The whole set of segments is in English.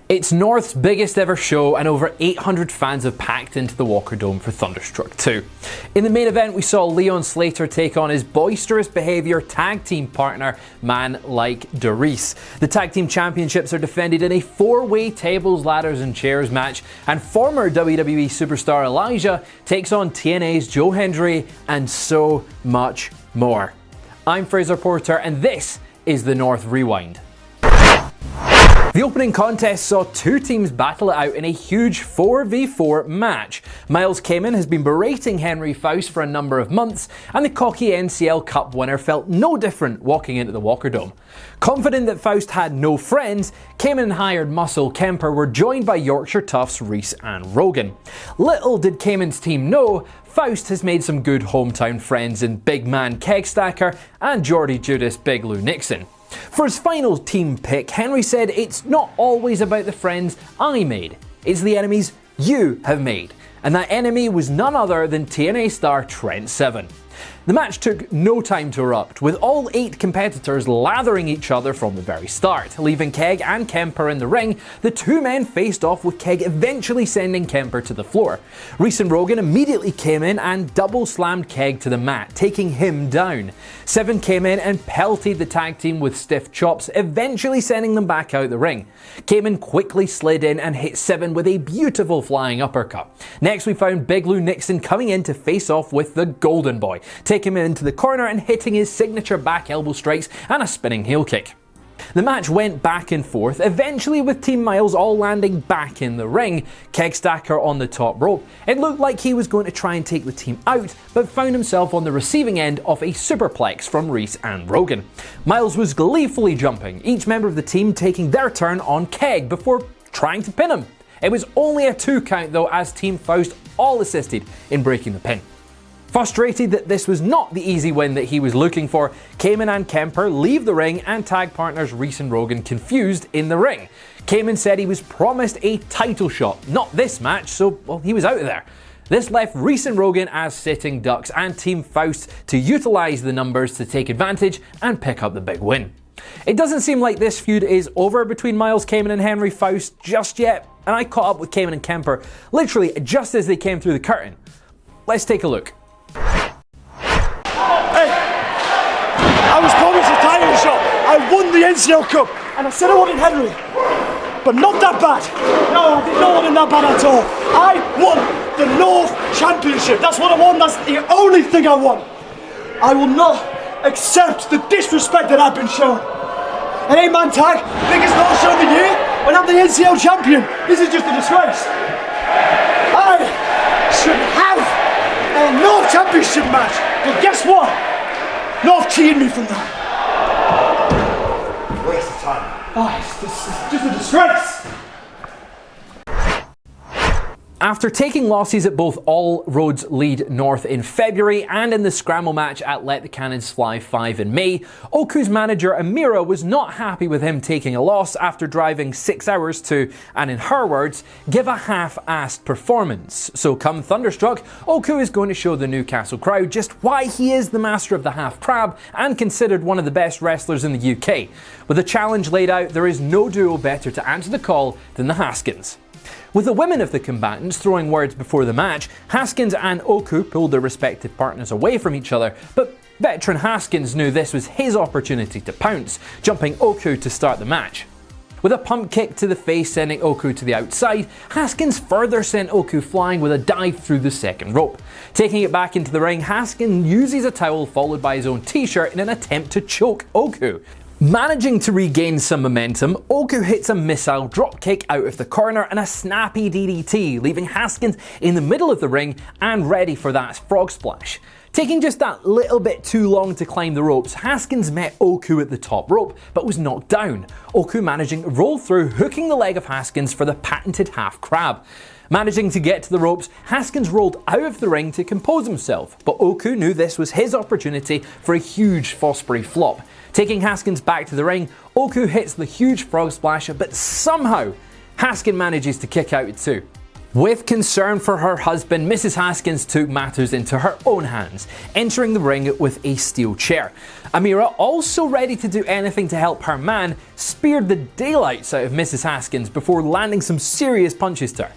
It's North's biggest ever show, and over 800 fans have packed into the Walker Dome for Thunderstruck 2. In the main event, we saw Leon Slater take on his boisterous behaviour tag team partner, Man Like Doris. The tag team championships are defended in a 4-way tables, ladders and chairs match, and former WWE superstar Elijah takes on TNA's Joe Hendry, and so much more. I'm Fraser Porter, and this is the North Rewind. The opening contest saw two teams battle it out in a huge 4v4 match. Miles Kamen has been berating Henry Faust for a number of months, and the cocky NCL Cup winner felt no different walking into the Walker Dome. Confident that Faust had no friends, Kamen and hired muscle Kemper were joined by Yorkshire toughs Reese and Rogan. Little did Kamen's team know, Faust has made some good hometown friends in Big Man Kegstacker and Geordie Judas Big Lou Nixon. For his final team pick, Henry said, "It's not always about the friends I made, it's the enemies you have made." And that enemy was none other than TNA star Trent Seven. The match took no time to erupt, with all 8 competitors lathering each other from the very start. Leaving Keg and Kemper in the ring, the two men faced off, with Keg eventually sending Kemper to the floor. Reese and Rogan immediately came in and double slammed Keg to the mat, taking him down. Seven came in and pelted the tag team with stiff chops, eventually sending them back out the ring. Kamen quickly slid in and hit Seven with a beautiful flying uppercut. Next we found Big Lou Nixon coming in to face off with the Golden Boy, taking him into the corner and hitting his signature back elbow strikes and a spinning heel kick. The match went back and forth, eventually with Team Miles all landing back in the ring. Kegstacker on the top rope. It looked like he was going to try and take the team out, but found himself on the receiving end of a superplex from Reese and Rogan. Miles was gleefully jumping, each member of the team taking their turn on Keg before trying to pin him. It was only a 2 count though, as Team Faust all assisted in breaking the pin. Frustrated that this was not the easy win that he was looking for, Kamen and Kemper leave the ring, and tag partners Reese and Rogan confused in the ring. Kamen said he was promised a title shot, not this match, so well, he was out of there. This left Reese and Rogan as sitting ducks, and Team Faust to utilise the numbers to take advantage and pick up the big win. It doesn't seem like this feud is over between Miles Kamen and Henry Faust just yet, and I caught up with Kamen and Kemper literally just as they came through the curtain. Let's take a look. I was promised a title shot. I won the NCL Cup, and I said I wanted Henry, but not that bad. No, I did not want him that bad at all. I won the North Championship. That's what I want. That's the only thing I want. I will not accept the disrespect that I've been shown. An 8-man tag, biggest North show of the year, when I'm the NCL champion. This is just a disgrace. I should have a North Championship match, but guess what? North cheated me from that. Waste of time. Oh, this is just a disgrace. After taking losses at both All Roads Lead North in February and in the scramble match at Let the Cannons Fly 5 in May, Oku's manager Amira was not happy with him taking a loss after driving 6 hours to, and in her words, give a half-assed performance. So come Thunderstruck, Oku is going to show the Newcastle crowd just why he is the master of the half crab and considered one of the best wrestlers in the UK. With a challenge laid out, there is no duo better to answer the call than the Haskins. With the women of the combatants throwing words before the match, Haskins and Oku pulled their respective partners away from each other, but veteran Haskins knew this was his opportunity to pounce, jumping Oku to start the match. With a pump kick to the face sending Oku to the outside, Haskins further sent Oku flying with a dive through the second rope. Taking it back into the ring, Haskins uses a towel followed by his own t-shirt in an attempt to choke Oku. Managing to regain some momentum, Oku hits a missile dropkick out of the corner and a snappy DDT, leaving Haskins in the middle of the ring and ready for that frog splash. Taking just that little bit too long to climb the ropes, Haskins met Oku at the top rope, but was knocked down. Oku managing to roll through, hooking the leg of Haskins for the patented half crab. Managing to get to the ropes, Haskins rolled out of the ring to compose himself, but Oku knew this was his opportunity for a huge Fosbury flop. Taking Haskins back to the ring, Oku hits the huge frog splasher, but somehow Haskins manages to kick out at 2. With concern for her husband, Mrs. Haskins took matters into her own hands, entering the ring with a steel chair. Amira, also ready to do anything to help her man, speared the daylights out of Mrs. Haskins before landing some serious punches to her.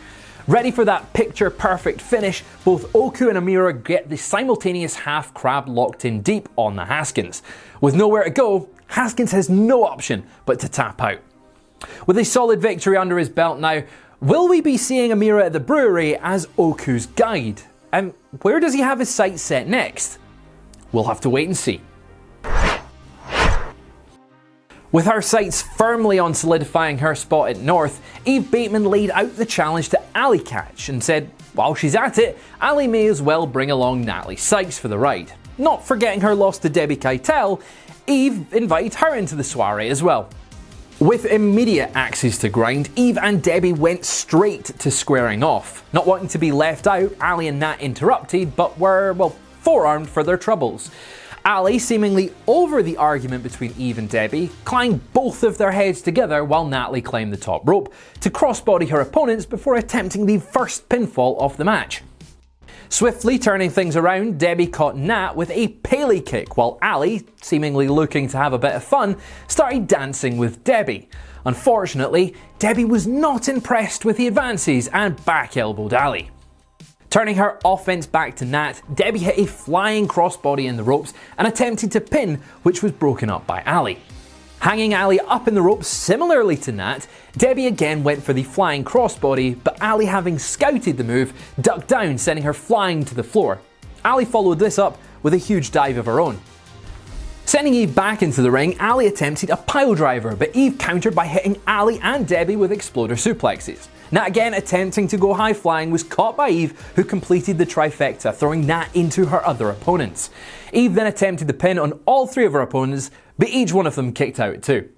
Ready for that picture-perfect finish, both Oku and Amira get the simultaneous half crab locked in deep on the Haskins. With nowhere to go, Haskins has no option but to tap out. With a solid victory under his belt now, will we be seeing Amira at the brewery as Oku's guide? And where does he have his sights set next? We'll have to wait and see. With her sights firmly on solidifying her spot at North, Eve Bateman laid out the challenge to Ali Catch and said, while she's at it, Ali may as well bring along Natalie Sykes for the ride. Not forgetting her loss to Debbie Keitel, Eve invited her into the soiree as well. With immediate axes to grind, Eve and Debbie went straight to squaring off. Not wanting to be left out, Ali and Nat interrupted, but were, well, forearmed for their troubles. Ali, seemingly over the argument between Eve and Debbie, climbed both of their heads together while Natalie climbed the top rope to crossbody her opponents before attempting the first pinfall of the match. Swiftly turning things around, Debbie caught Nat with a Paley kick while Ali, seemingly looking to have a bit of fun, started dancing with Debbie. Unfortunately, Debbie was not impressed with the advances and back-elbowed Ali. Turning her offense back to Nat, Debbie hit a flying crossbody in the ropes and attempted to pin, which was broken up by Ali. Hanging Ali up in the ropes similarly to Nat, Debbie again went for the flying crossbody, but Ali, having scouted the move, ducked down, sending her flying to the floor. Ali followed this up with a huge dive of her own. Sending Eve back into the ring, Ali attempted a pile driver, but Eve countered by hitting Ali and Debbie with exploder suplexes. Nat, again attempting to go high flying, was caught by Eve, who completed the trifecta, throwing Nat into her other opponents. Eve then attempted the pin on all three of her opponents, but each one of them kicked out too.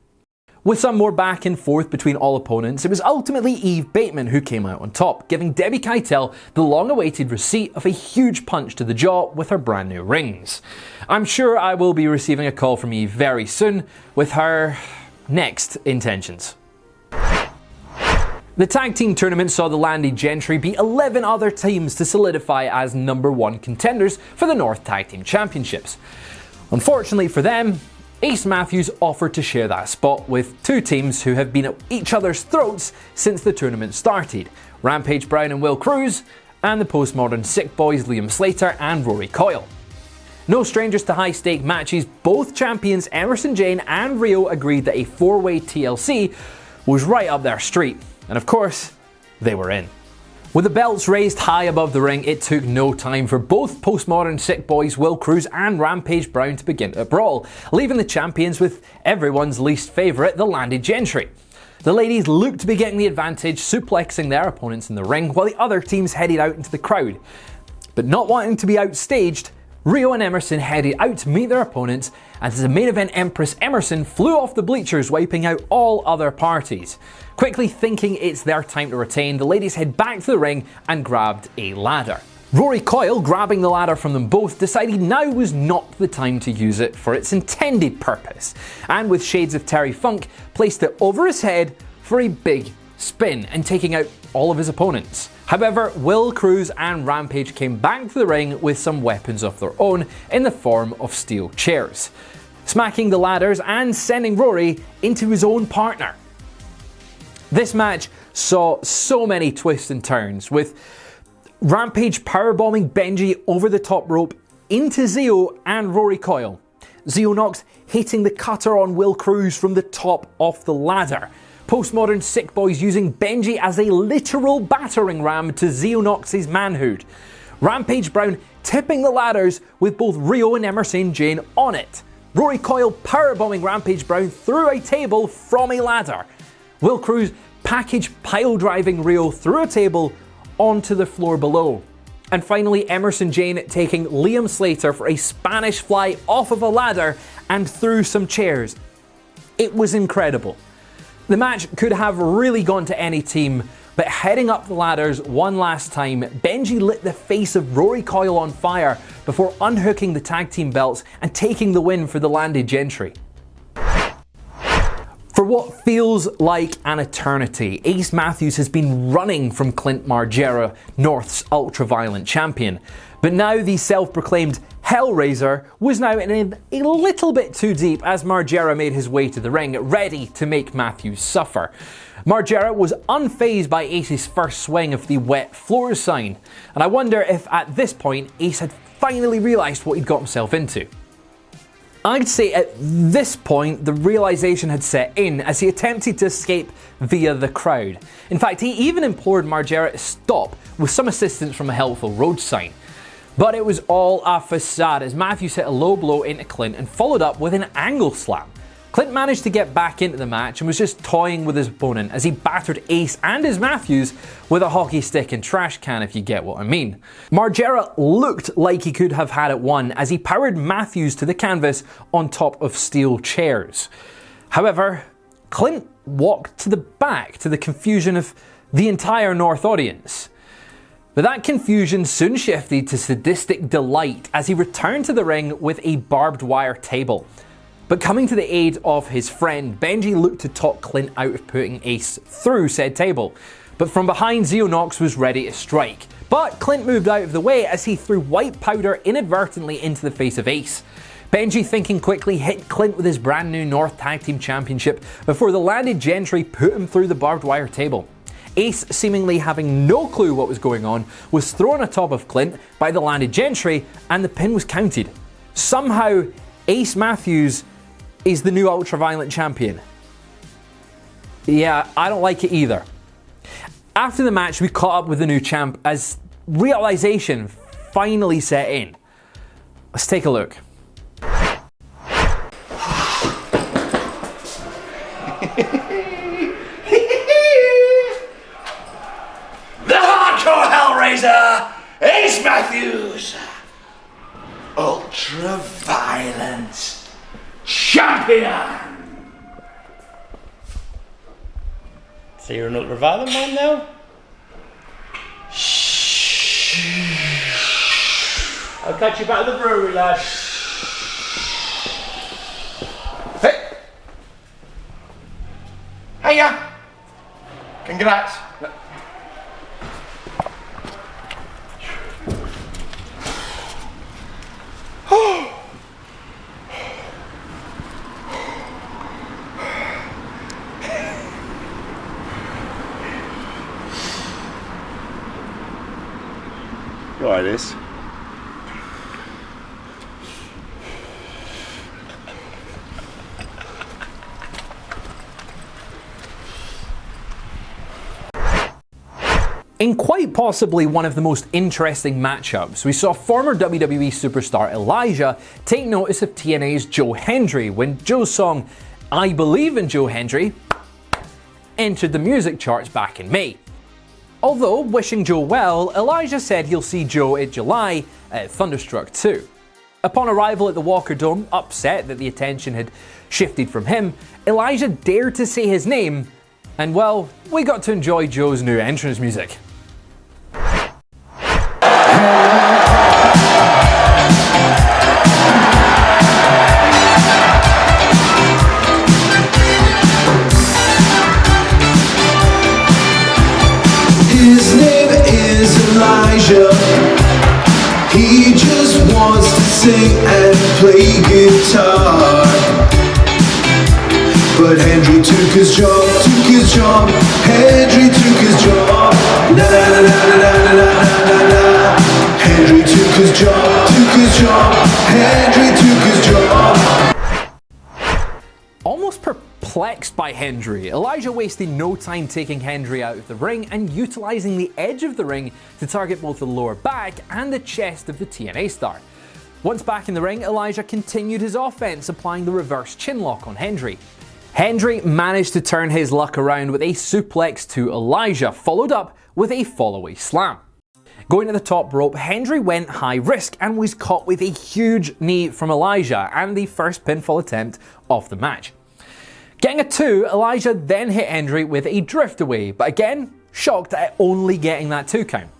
With some more back and forth between all opponents, it was ultimately Eve Bateman who came out on top, giving Debbie Keitel the long-awaited receipt of a huge punch to the jaw with her brand new rings. I'm sure I will be receiving a call from Eve very soon with her next intentions. The tag team tournament saw the Landed Gentry beat 11 other teams to solidify as #1 contenders for the North Tag Team Championships. Unfortunately for them, Ace Matthews offered to share that spot with two teams who have been at each other's throats since the tournament started: Rampage Brown and Will Cruz, and the Postmodern Sick Boys Liam Slater and Rory Coyle. No strangers to high-stake matches, both champions Emerson Jane and Rio agreed that a four-way TLC was right up their street. And of course, they were in. With the belts raised high above the ring, it took no time for both Postmodern Sick Boys, Will Cruz and Rampage Brown to begin to brawl, leaving the champions with everyone's least favourite, the Landed Gentry. The ladies looked to be getting the advantage, suplexing their opponents in the ring, while the other teams headed out into the crowd. But not wanting to be outstaged, Rio and Emerson headed out to meet their opponents, and as the main event Empress Emerson flew off the bleachers, wiping out all other parties. Quickly thinking it's their time to retain, the ladies head back to the ring and grabbed a ladder. Rory Coyle, grabbing the ladder from them both, decided now was not the time to use it for its intended purpose, and with shades of Terry Funk, placed it over his head for a big spin and taking out all of his opponents. However, Will Cruz and Rampage came back to the ring with some weapons of their own in the form of steel chairs, smacking the ladders and sending Rory into his own partner. This match saw so many twists and turns, with Rampage powerbombing Benji over the top rope into Zio and Rory Coyle. Zio Knox hitting the cutter on Will Cruz from the top of the ladder. Postmodern Sick Boys using Benji as a literal battering ram to Zio Knox's manhood. Rampage Brown tipping the ladders with both Rio and Emerson Jane on it. Rory Coyle powerbombing Rampage Brown through a table from a ladder. Will Cruz package pile driving Rio through a table onto the floor below. And finally, Emerson Jane taking Liam Slater for a Spanish fly off of a ladder and through some chairs. It was incredible. The match could have really gone to any team, but heading up the ladders one last time, Benji lit the face of Rory Coyle on fire before unhooking the tag team belts and taking the win for the Landed Gentry. For what feels like an eternity, Ace Matthews has been running from Clint Margera, North's ultraviolent champion. But now the self-proclaimed Hellraiser was now in a little bit too deep as Margera made his way to the ring, ready to make Matthews suffer. Margera was unfazed by Ace's first swing of the wet floor sign, and I wonder if at this point Ace had finally realised what he'd got himself into. I'd say at this point the realisation had set in as he attempted to escape via the crowd. In fact, he even implored Margera to stop with some assistance from a helpful road sign. But it was all a facade as Matthews hit a low blow into Clint and followed up with an angle slam. Clint managed to get back into the match and was just toying with his opponent as he battered Ace and his Matthews with a hockey stick and trash can, if you get what I mean. Margera looked like he could have had it won as he powered Matthews to the canvas on top of steel chairs. However, Clint walked to the back to the confusion of the entire North audience. But that confusion soon shifted to sadistic delight as he returned to the ring with a barbed wire table. But coming to the aid of his friend, Benji looked to talk Clint out of putting Ace through said table. But from behind, Zeo Knox was ready to strike. But Clint moved out of the way as he threw white powder inadvertently into the face of Ace. Benji, thinking quickly, hit Clint with his brand new North Tag Team Championship before the landed Gentry put him through the barbed wire table. Ace, seemingly having no clue what was going on, was thrown atop of Clint by the landed Gentry and the pin was counted. Somehow, Ace Matthews is the new ultraviolent champion. Yeah, I don't like it either. After the match, we caught up with the new champ as realization finally set in. Let's take a look. The hardcore Hellraiser, Ace Matthews, Ultraviolent Champion! So you're an ultraviolet man now? Shh. I'll catch you back at the brewery, lad. Hey! Hiya! Congrats! Right, this. In quite possibly one of the most interesting matchups, we saw former WWE superstar Elijah take notice of TNA's Joe Hendry when Joe's song I Believe in Joe Hendry entered the music charts back in May. Although wishing Joe well, Elijah said he'll see Joe in July at Thunderstruck 2. Upon arrival at the Walker Dome, upset that the attention had shifted from him, Elijah dared to say his name, and well, we got to enjoy Joe's new entrance music. His name is Elijah. He just wants to sing and play guitar. But Hendry took his job, Hendry took his job. Na na na na na na na na na. Hendry took his job, Hendry took his job. Almost perplexed by Hendry, Elijah wasted no time taking Hendry out of the ring and utilising the edge of the ring to target both the lower back and the chest of the TNA star. Once back in the ring, Elijah continued his offense, applying the reverse chinlock on Hendry. Hendry managed to turn his luck around with a suplex to Elijah, followed up with a follow-away slam. Going to the top rope, Hendry went high risk and was caught with a huge knee from Elijah and the first pinfall attempt of the match. Getting a 2, Elijah then hit Hendry with a drift away, but again, shocked at only getting that 2 count.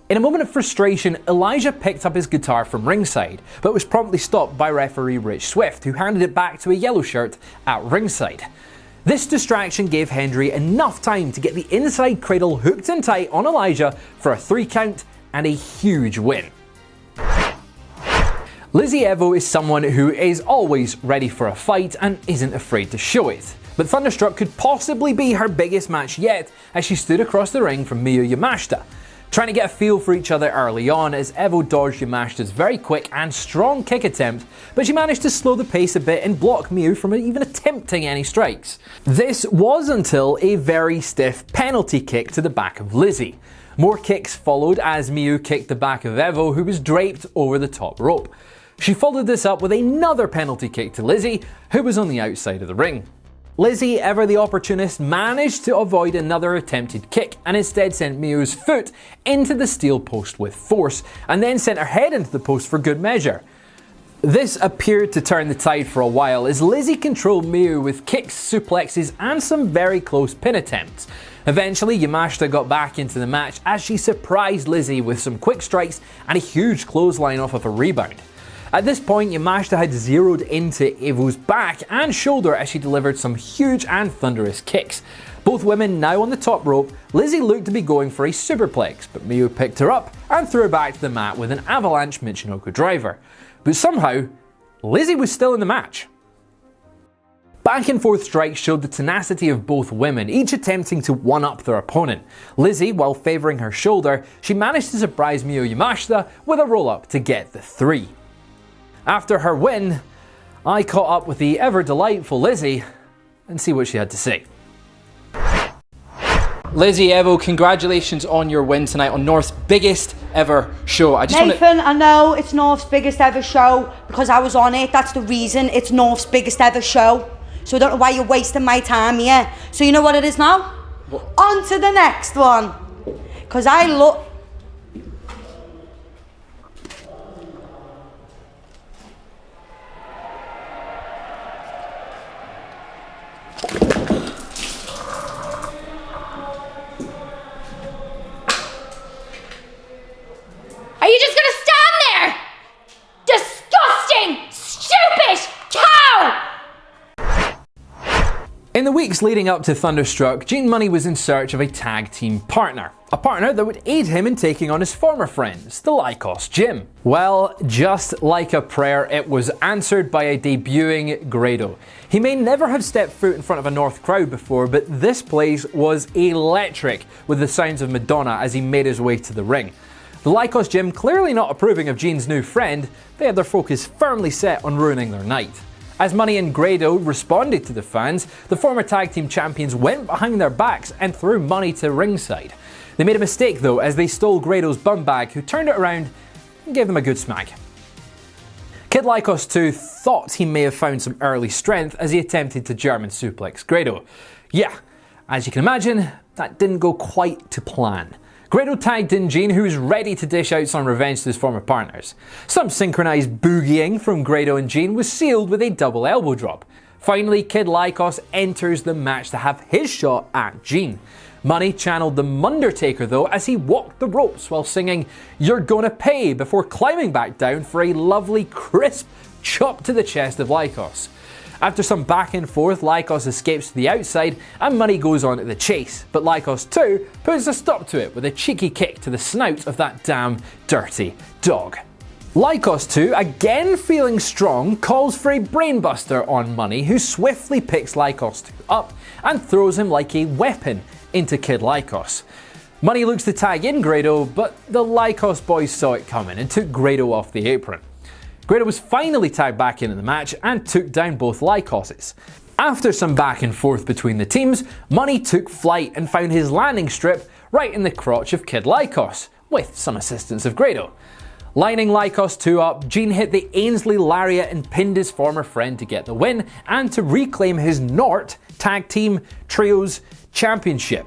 In a moment of frustration, Elijah picked up his guitar from ringside, but was promptly stopped by referee Rich Swift, who handed it back to a yellow shirt at ringside. This distraction gave Hendry enough time to get the inside cradle hooked and tight on Elijah for a 3 count and a huge win. Lizzie Evo is someone who is always ready for a fight and isn't afraid to show it. But Thunderstruck could possibly be her biggest match yet as she stood across the ring from Miyu Yamashita, trying to get a feel for each other early on as Evo dodged Yamashita's very quick and strong kick attempt, but she managed to slow the pace a bit and block Miyu from even attempting any strikes. This was until a very stiff penalty kick to the back of Lizzie. More kicks followed as Miyu kicked the back of Evo, who was draped over the top rope. She followed this up with another penalty kick to Lizzie, who was on the outside of the ring. Lizzie, ever the opportunist, managed to avoid another attempted kick and instead sent Miyu's foot into the steel post with force, and then sent her head into the post for good measure. This appeared to turn the tide for a while as Lizzie controlled Miyu with kicks, suplexes and some very close pin attempts. Eventually, Yamashita got back into the match as she surprised Lizzie with some quick strikes and a huge clothesline off of a rebound. At this point, Yamashita had zeroed into Evo's back and shoulder as she delivered some huge and thunderous kicks. Both women now on the top rope, Lizzie looked to be going for a superplex, but Miyu picked her up and threw her back to the mat with an avalanche Michinoku driver. But somehow, Lizzie was still in the match. Back and forth strikes showed the tenacity of both women, each attempting to one-up their opponent. Lizzie, while favouring her shoulder, she managed to surprise Miyu Yamashita with a roll-up to get the 3. After her win, I caught up with the ever-delightful Lizzie and see what she had to say. Lizzie Evo, congratulations on your win tonight on North's biggest ever show. Nathan, I know it's North's biggest ever show because I was on it. That's the reason it's North's biggest ever show. So I don't know why you're wasting my time here. So you know what it is now? What? On to the next one. Because I look... Are you just gonna stand there? Disgusting, stupid cow! In the weeks leading up to Thunderstruck, Gene Money was in search of a tag team partner. A partner that would aid him in taking on his former friends, the Lycos Gym. Well, just like a prayer, it was answered by a debuting Grado. He may never have stepped foot in front of a North crowd before, but this place was electric with the sounds of Madonna as he made his way to the ring. The Lycos Gym clearly not approving of Gene's new friend, they had their focus firmly set on ruining their night. As Money and Grado responded to the fans, the former tag team champions went behind their backs and threw Money to ringside. They made a mistake though as they stole Grado's bum bag, who turned it around and gave them a good smack. Kid Lycos too thought he may have found some early strength as he attempted to German suplex Grado. Yeah, as you can imagine, that didn't go quite to plan. Grado tagged in Gene, who was ready to dish out some revenge to his former partners. Some synchronised boogieing from Grado and Gene was sealed with a double elbow drop. Finally, Kid Lycos enters the match to have his shot at Gene. Money channeled the Mundertaker though as he walked the ropes while singing "You're Gonna Pay" before climbing back down for a lovely crisp chop to the chest of Lycos. After some back and forth, Lycos escapes to the outside and Money goes on to the chase, but Lycos too puts a stop to it with a cheeky kick to the snout of that damn dirty dog. Lycos too, again feeling strong, calls for a brainbuster on Money, who swiftly picks Lycos up and throws him like a weapon into Kid Lycos. Money looks to tag in Grado, but the Lycos boys saw it coming and took Grado off the apron. Grado was finally tagged back into the match and took down both Lycoses. After some back and forth between the teams, Money took flight and found his landing strip right in the crotch of Kid Lycos, with some assistance of Grado. Lining Lycos 2 up, Gene hit the Ainsley Lariat and pinned his former friend to get the win and to reclaim his Nort Tag Team Trios Championship.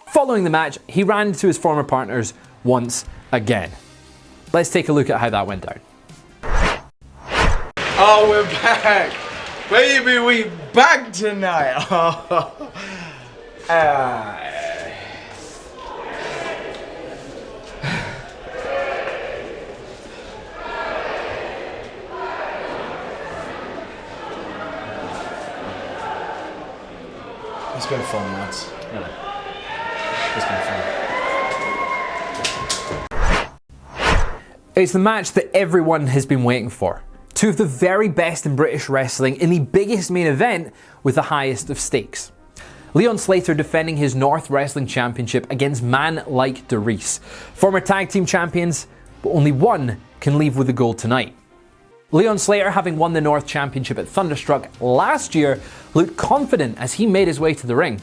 Following the match, he ran to his former partners once again. Let's take a look at how that went down. Oh, we're back! Baby, we back tonight! It's been fun, lads. It's been fun. It's the match that everyone has been waiting for. Two of the very best in British wrestling in the biggest main event with the highest of stakes. Leon Slater defending his North Wrestling Championship against man like DeReiss. Former tag team champions, but only one can leave with the gold tonight. Leon Slater, having won the North Championship at Thunderstruck last year, looked confident as he made his way to the ring.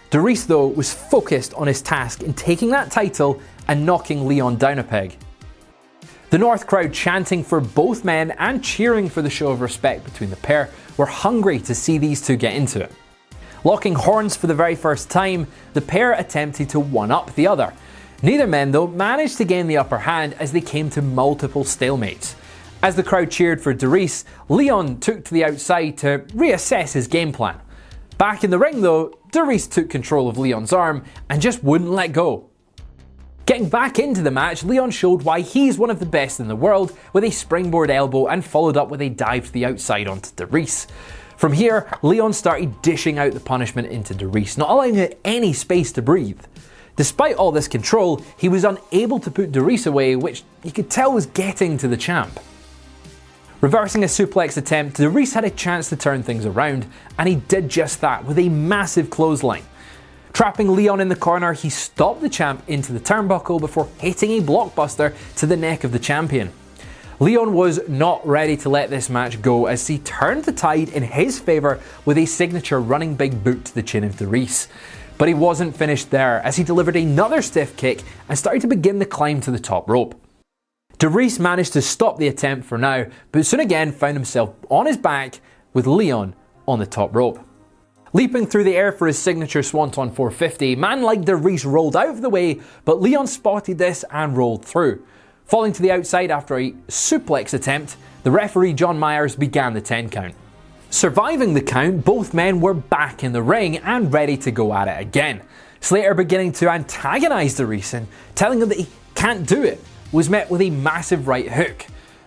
DeReiss, though, was focused on his task in taking that title and knocking Leon down a peg. The North crowd chanting for both men and cheering for the show of respect between the pair were hungry to see these two get into it. Locking horns for the very first time, the pair attempted to one-up the other. Neither men, though, managed to gain the upper hand as they came to multiple stalemates. As the crowd cheered for DeReiss, Leon took to the outside to reassess his game plan. Back in the ring, though, DeReiss took control of Leon's arm and just wouldn't let go. Getting back into the match, Leon showed why he's one of the best in the world with a springboard elbow and followed up with a dive to the outside onto DeReiss. From here, Leon started dishing out the punishment into DeReiss, not allowing it any space to breathe. Despite all this control, he was unable to put DeReiss away, which you could tell was getting to the champ. Reversing a suplex attempt, DeReiss had a chance to turn things around, and he did just that with a massive clothesline. Trapping Leon in the corner, he stopped the champ into the turnbuckle before hitting a blockbuster to the neck of the champion. Leon was not ready to let this match go as he turned the tide in his favour with a signature running big boot to the chin of DeReiss. But he wasn't finished there as he delivered another stiff kick and started to begin the climb to the top rope. DeReiss managed to stop the attempt for now, but soon again found himself on his back with Leon on the top rope. Leaping through the air for his signature Swanton 450, man like DeReiss rolled out of the way, but Leon spotted this and rolled through. Falling to the outside after a suplex attempt, the referee John Myers began the 10 count. Surviving the count, both men were back in the ring and ready to go at it again. Slater, beginning to antagonise DeReiss and telling him that he can't do it, was met with a massive right hook.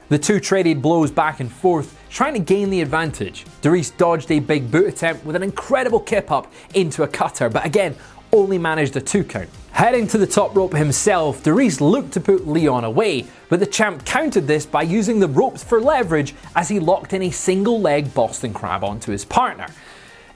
The two traded blows back and forth, trying to gain the advantage. DeReiss dodged a big boot attempt with an incredible kip up into a cutter, but again, only managed a 2 count. Heading to the top rope himself, DeReiss looked to put Leon away, but the champ countered this by using the ropes for leverage as he locked in a single leg Boston Crab onto his partner.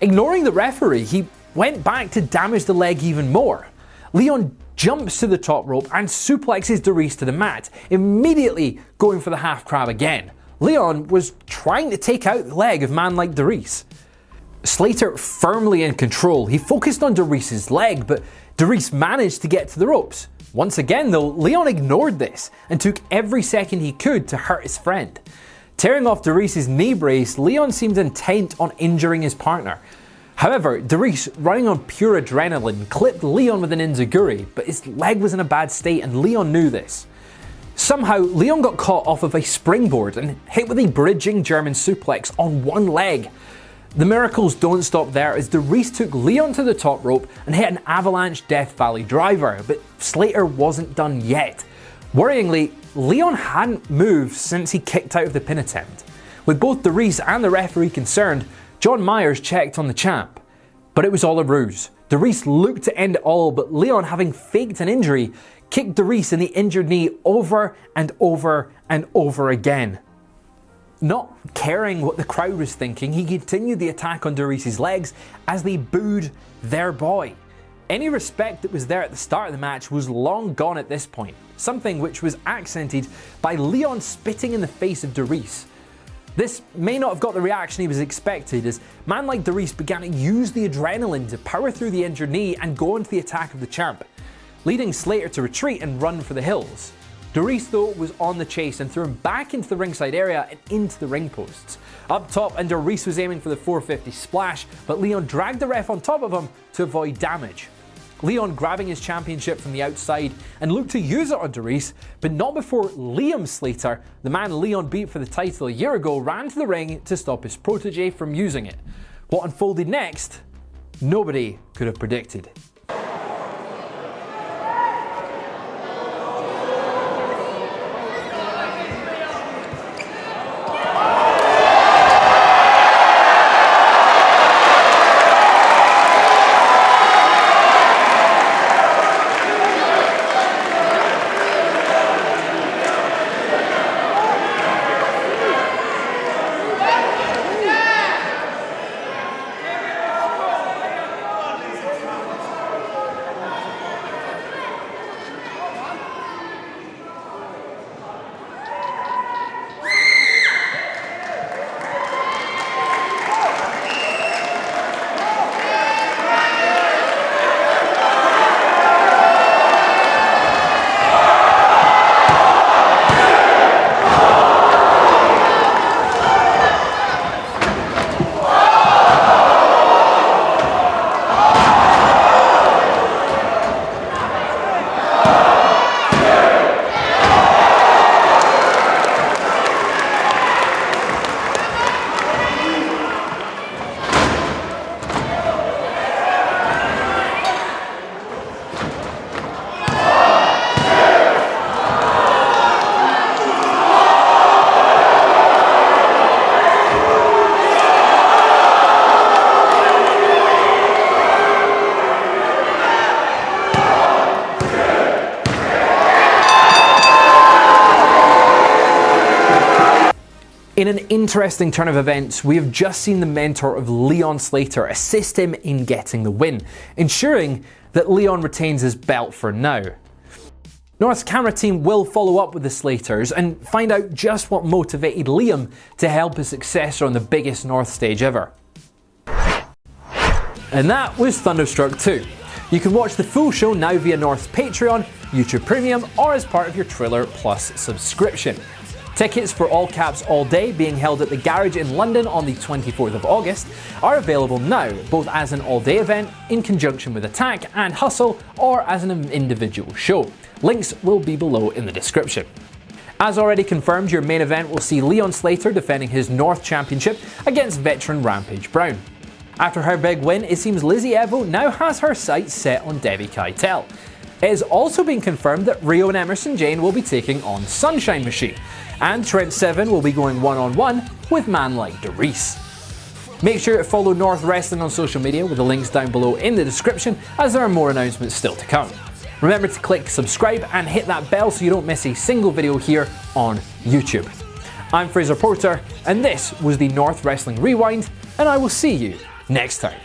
Ignoring the referee, he went back to damage the leg even more. Leon jumps to the top rope and suplexes DeReiss to the mat, immediately going for the half crab again. Leon was trying to take out the leg of man like DeReiss. Slater firmly in control, he focused on DeReiss's leg, but DeReiss managed to get to the ropes. Once again though, Leon ignored this and took every second he could to hurt his friend. Tearing off DeReiss's knee brace, Leon seemed intent on injuring his partner. However, DeReiss, running on pure adrenaline, clipped Leon with an enziguri, but his leg was in a bad state and Leon knew this. Somehow, Leon got caught off of a springboard and hit with a bridging German suplex on one leg. The miracles don't stop there as DeReiss took Leon to the top rope and hit an avalanche Death Valley driver, but Slater wasn't done yet. Worryingly, Leon hadn't moved since he kicked out of the pin attempt. With both DeReiss and the referee concerned, John Myers checked on the champ. But it was all a ruse. DeReiss looked to end it all, but Leon, having faked an injury, kicked DeReiss in the injured knee over and over and over again. Not caring what the crowd was thinking, he continued the attack on DeReiss's legs as they booed their boy. Any respect that was there at the start of the match was long gone at this point, something which was accented by Leon spitting in the face of DeReiss. This may not have got the reaction he was expected as man like DeReiss began to use the adrenaline to power through the injured knee and go into the attack of the champ, leading Slater to retreat and run for the hills. DeReiss though was on the chase and threw him back into the ringside area and into the ring posts. Up top, and DeReiss was aiming for the 450 splash, but Leon dragged the ref on top of him to avoid damage. Leon grabbing his championship from the outside and looked to use it on DeReiss, but not before Liam Slater, the man Leon beat for the title a year ago, ran to the ring to stop his protege from using it. What unfolded next, nobody could have predicted. In an interesting turn of events, we have just seen the mentor of Leon Slater assist him in getting the win, ensuring that Leon retains his belt for now. North's camera team will follow up with the Slaters and find out just what motivated Liam to help his successor on the biggest North stage ever. And that was Thunderstruck 2. You can watch the full show now via North's Patreon, YouTube Premium, or as part of your Triller Plus subscription. Tickets for All Caps All Day, being held at the Garage in London on the 24th of August, are available now, both as an all-day event in conjunction with Attack and Hustle, or as an individual show. Links will be below in the description. As already confirmed, your main event will see Leon Slater defending his North Championship against veteran Rampage Brown. After her big win, it seems Lizzie Evo now has her sights set on Debbie Keitel. It has also been confirmed that Rio and Emerson Jane will be taking on Sunshine Machine, and Trent Seven will be going one-on-one with man like DeReese. Make sure to follow North Wrestling on social media with the links down below in the description, as there are more announcements still to come. Remember to click subscribe and hit that bell so you don't miss a single video here on YouTube. I'm Fraser Porter, and this was the North Wrestling Rewind, and I will see you next time.